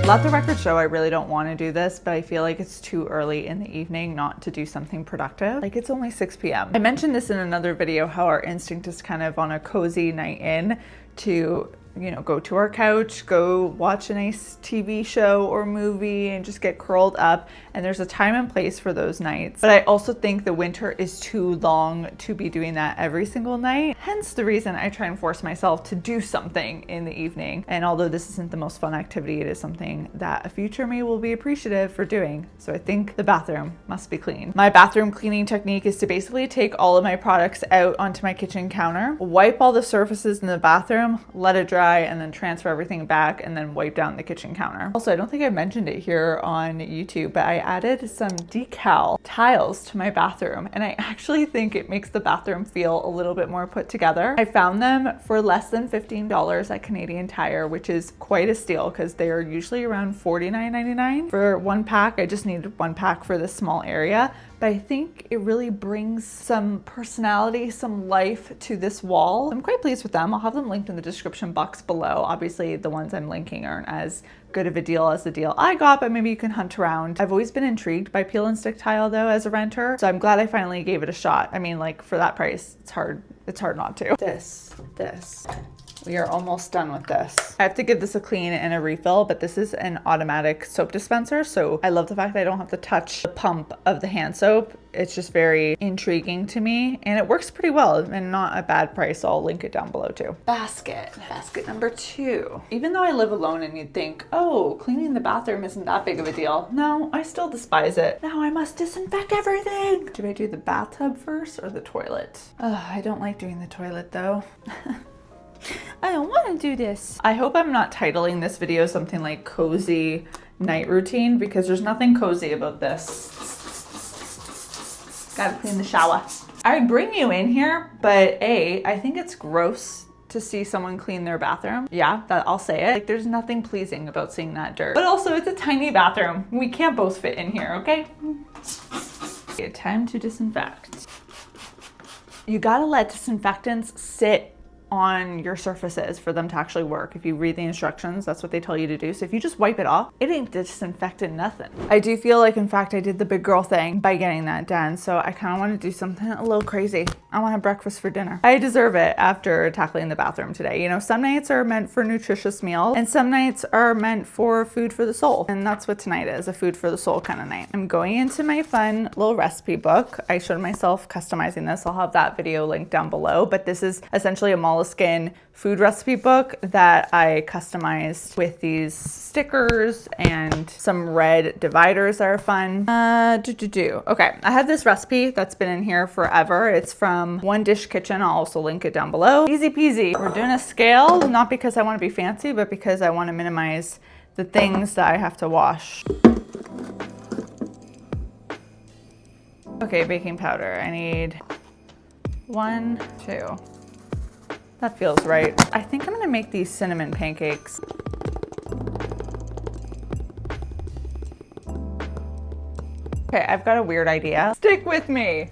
Let the record show I really don't want to do this, but I feel like it's too early in the evening not to do something productive. Like, it's only 6 p.m. I mentioned this in another video, how our instinct is kind of on a cozy night in to, you know, go to our couch, go watch a nice TV show or movie and just get curled up. And there's a time and place for those nights. But I also think the winter is too long to be doing that every single night. Hence the reason I try and force myself to do something in the evening. And although this isn't the most fun activity, it is something that a future me will be appreciative for doing. So I think the bathroom must be clean. My bathroom cleaning technique is to basically take all of my products out onto my kitchen counter, wipe all the surfaces in the bathroom, let it dry, and then transfer everything back and then wipe down the kitchen counter. Also, I don't think I mentioned it here on YouTube, but I added some decal tiles to my bathroom, and I actually think it makes the bathroom feel a little bit more put together. I found them for less than $15 at Canadian Tire, which is quite a steal because they are usually around $49.99 for one pack. I just needed one pack for this small area. But I think it really brings some personality, some life to this wall. I'm quite pleased with them. I'll have them linked in the description box below. Obviously, the ones I'm linking aren't as good of a deal as the deal I got, but maybe you can hunt around. I've always been intrigued by peel and stick tile though as a renter, so I'm glad I finally gave it a shot. I mean, like, for that price, it's hard not to. This. We are almost done with this. I have to give this a clean and a refill, but this is an automatic soap dispenser. So I love the fact that I don't have to touch the pump of the hand soap. It's just very intriguing to me, and it works pretty well and not a bad price. So I'll link it down below too. Basket number 2. Even though I live alone and you'd think, oh, cleaning the bathroom isn't that big of a deal. No, I still despise it. Now I must disinfect everything. Do I do the bathtub first or the toilet? I don't like doing the toilet though. I don't want to do this. I hope I'm not titling this video something like cozy night routine, because there's nothing cozy about this. Gotta clean the shower. I bring you in here, but I think it's gross to see someone clean their bathroom. Yeah, that I'll say it. Like, there's nothing pleasing about seeing that dirt. But also, it's a tiny bathroom. We can't both fit in here, okay? Okay, time to disinfect. You gotta let disinfectants sit on your surfaces for them to actually work. If you read the instructions, that's what they tell you to do. So if you just wipe it off, it ain't disinfecting nothing. I do feel like, in fact, I did the big girl thing by getting that done. So I kind of want to do something a little crazy. I want to have breakfast for dinner. I deserve it after tackling the bathroom today. You know, some nights are meant for nutritious meals and some nights are meant for food for the soul. And that's what tonight is, a food for the soul kind of night. I'm going into my fun little recipe book. I showed myself customizing this. I'll have that video linked down below, but this is essentially a molluscan food recipe book that I customized with these stickers and some red dividers that are fun. Okay, I have this recipe that's been in here forever. It's from One Dish Kitchen. I'll also link it down below. Easy peasy. We're doing a scale, not because I want to be fancy, but because I want to minimize the things that I have to wash. Okay, baking powder. I need 1, 2. That feels right. I think I'm gonna make these cinnamon pancakes. Okay, I've got a weird idea. Stick with me.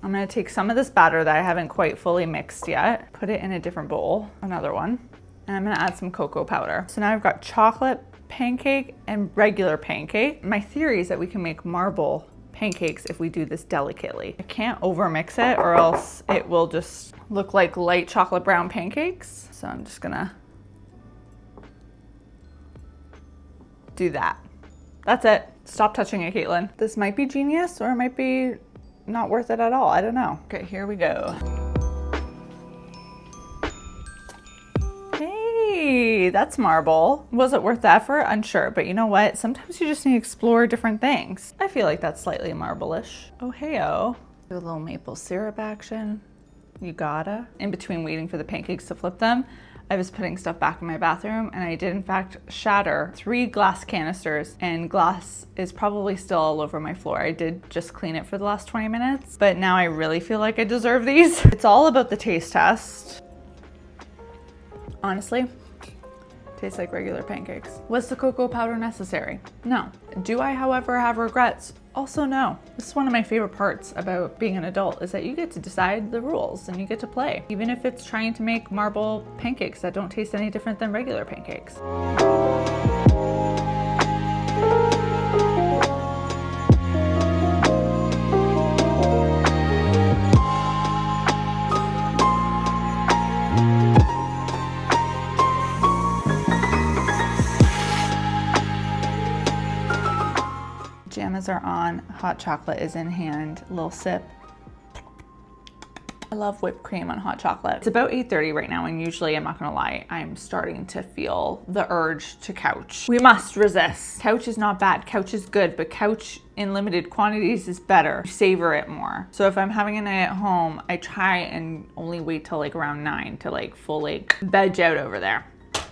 I'm gonna take some of this batter that I haven't quite fully mixed yet, put it in a different bowl, another one, and I'm gonna add some cocoa powder. So now I've got chocolate pancake and regular pancake. My theory is that we can make marble pancakes if we do this delicately. I can't overmix it or else it will just look like light chocolate brown pancakes. So I'm just gonna do that. That's it. Stop touching it, Caitlin. This might be genius or it might be not worth it at all. I don't know. Okay, here we go. Hey, that's marble. Was it worth the effort? Unsure, but you know what? Sometimes you just need to explore different things. I feel like that's slightly marble-ish. Oh, hey-oh. Do a little maple syrup action. You gotta. In between waiting for the pancakes to flip them, I was putting stuff back in my bathroom and I did in fact shatter 3 glass canisters, and glass is probably still all over my floor. I did just clean it for the last 20 minutes, but now I really feel like I deserve these. It's all about the taste test. Honestly, Tastes like regular pancakes. Was the cocoa powder necessary? No. Do I, however, have regrets? Also no. This is one of my favorite parts about being an adult, is that you get to decide the rules and you get to play, even if it's trying to make marble pancakes that don't taste any different than regular pancakes. Pajamas are on, hot chocolate is in hand, a little sip. I love whipped cream on hot chocolate. It's about 8:30 right now, and usually, I'm not gonna lie, I'm starting to feel the urge to couch. We must resist. Couch is not bad, couch is good, but couch in limited quantities is better. Savor it more. So if I'm having a night at home, I try and only wait till like around 9 to like fully veg out over there.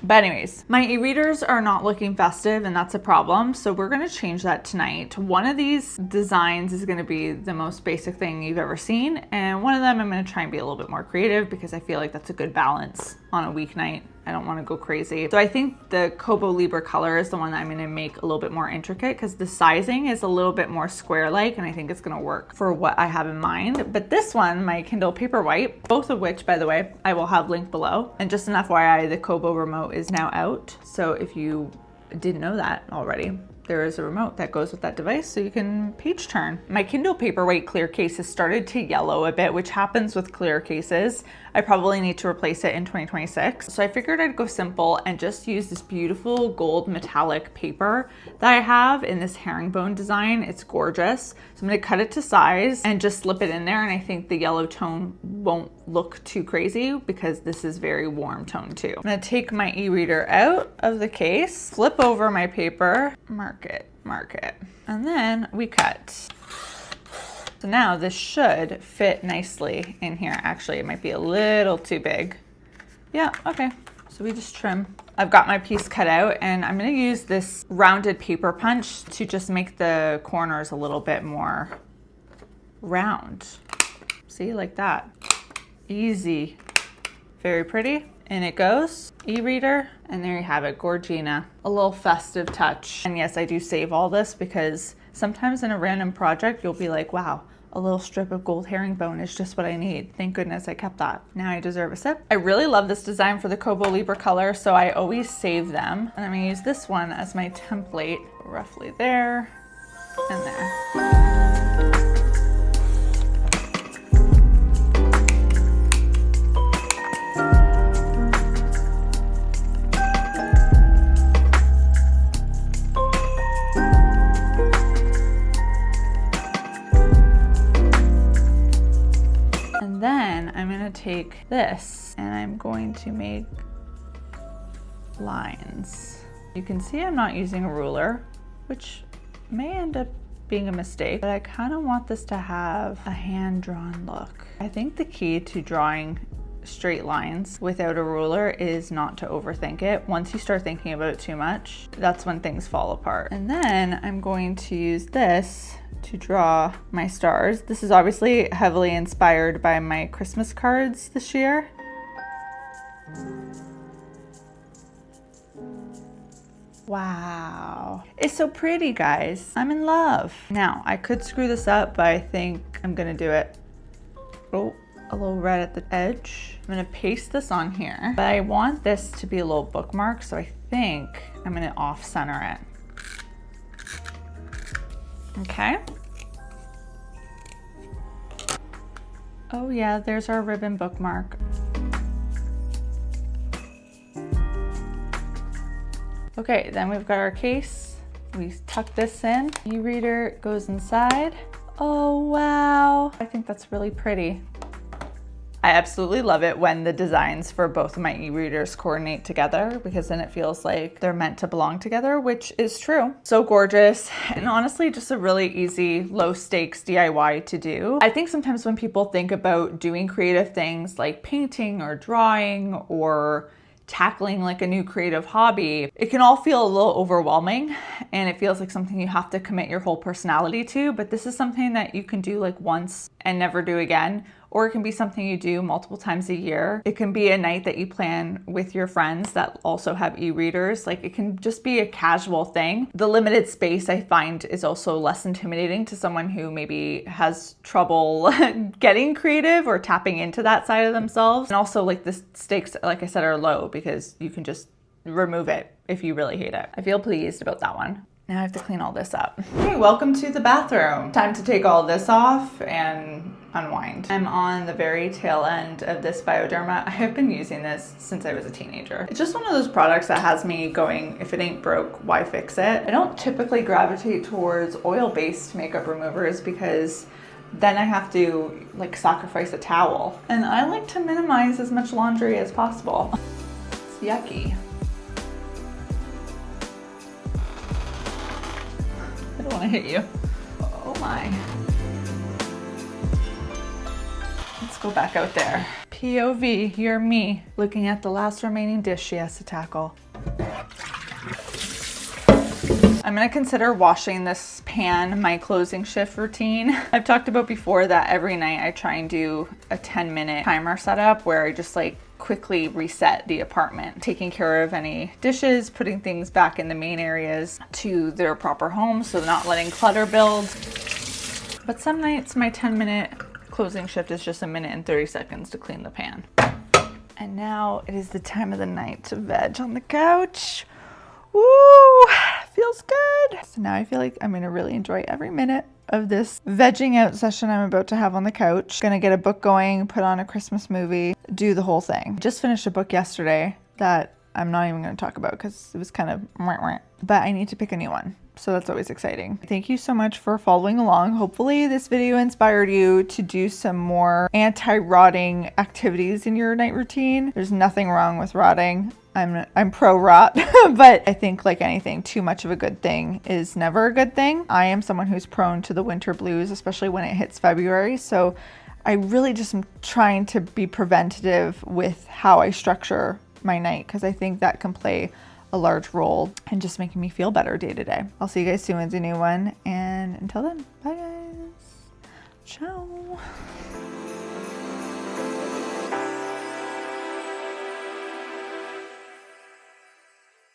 But anyways, my e-readers are not looking festive, and that's a problem. So we're gonna change that tonight. One of these designs is gonna be the most basic thing you've ever seen. And one of them I'm gonna try and be a little bit more creative, because I feel like that's a good balance on a weeknight. I don't wanna go crazy. So I think the Cobo Libre color is the one that I'm gonna make a little bit more intricate, because the sizing is a little bit more square-like, and I think it's gonna work for what I have in mind. But this one, my Kindle Paperwhite, both of which, by the way, I will have linked below. And just an FYI, the Kobo remote is now out. So if you didn't know that already, there is a remote that goes with that device, so you can page turn. My Kindle Paperwhite clear case has started to yellow a bit, which happens with clear cases. I probably need to replace it in 2026. So I figured I'd go simple and just use this beautiful gold metallic paper that I have in this herringbone design. It's gorgeous. So I'm gonna cut it to size and just slip it in there, and I think the yellow tone won't look too crazy because this is very warm tone too. I'm gonna take my e-reader out of the case, flip over my paper, mark it, and then we cut. So now this should fit nicely in here. Actually, it might be a little too big. Yeah, okay. So we just trim. I've got my piece cut out, and I'm gonna use this rounded paper punch to just make the corners a little bit more round. See, like that. Easy. Very pretty. In it goes. E-reader, and there you have it, Gorgina. A little festive touch. And yes, I do save all this because sometimes in a random project, you'll be like, wow, a little strip of gold herringbone is just what I need. Thank goodness I kept that. Now I deserve a sip. I really love this design for the Kobo Libre color, so I always save them. And I'm gonna use this one as my template, roughly there and there. Take this and I'm going to make lines. You can see I'm not using a ruler, which may end up being a mistake, but I kind of want this to have a hand-drawn look. I think the key to drawing straight lines without a ruler is not to overthink it. Once you start thinking about it too much, that's when things fall apart. And then I'm going to use this to draw my stars. This is obviously heavily inspired by my Christmas cards this year. Wow. It's so pretty, guys. I'm in love. Now, I could screw this up, but I think I'm gonna do it. Oh, a little red at the edge. I'm gonna paste this on here, but I want this to be a little bookmark, so I think I'm gonna off-center it. Okay. Oh yeah, there's our ribbon bookmark. Okay, then we've got our case. We tuck this in. E-reader goes inside. Oh wow, I think that's really pretty. I absolutely love it when the designs for both of my e-readers coordinate together, because then it feels like they're meant to belong together, which is true. So gorgeous, and honestly just a really easy, low stakes DIY to do. I think sometimes when people think about doing creative things like painting or drawing or tackling like a new creative hobby, it can all feel a little overwhelming, and it feels like something you have to commit your whole personality to. But this is something that you can do like once and never do again, or it can be something you do multiple times a year. It can be a night that you plan with your friends that also have e-readers. Like, it can just be a casual thing. The limited space, I find, is also less intimidating to someone who maybe has trouble getting creative or tapping into that side of themselves. And also, like, the stakes, like I said, are low because you can just remove it if you really hate it. I feel pleased about that one. Now I have to clean all this up. Hey, welcome to the bathroom. Time to take all this off and unwind. I'm on the very tail end of this Bioderma. I have been using this since I was a teenager. It's just one of those products that has me going, if it ain't broke, why fix it? I don't typically gravitate towards oil-based makeup removers because then I have to like sacrifice a towel. And I like to minimize as much laundry as possible. It's yucky. I don't want to hit you. Oh my. Let's go back out there. POV, you're me, looking at the last remaining dish she has to tackle. I'm gonna consider washing this pan my closing shift routine. I've talked about before that every night I try and do a 10-minute timer setup where I just like quickly reset the apartment, taking care of any dishes, putting things back in the main areas to their proper home, so not letting clutter build. But some nights my 10-minute closing shift is just 1 minute and 30 seconds to clean the pan. And now it is the time of the night to veg on the couch. Woo! Feels good. So now I feel like I'm gonna really enjoy every minute of this vegging out session I'm about to have on the couch. Gonna get a book going, put on a Christmas movie, do the whole thing. Just finished a book yesterday that I'm not even gonna talk about because it was kind of but I need to pick a new one. So that's always exciting. Thank you so much for following along. Hopefully this video inspired you to do some more anti-rotting activities in your night routine. There's nothing wrong with rotting. I'm pro-rot, but I think like anything, too much of a good thing is never a good thing. I am someone who's prone to the winter blues, especially when it hits February. So I really just am trying to be preventative with how I structure my night because I think that can play a large role in just making me feel better day to day. I'll see you guys soon with a new one. And until then, bye guys. Ciao.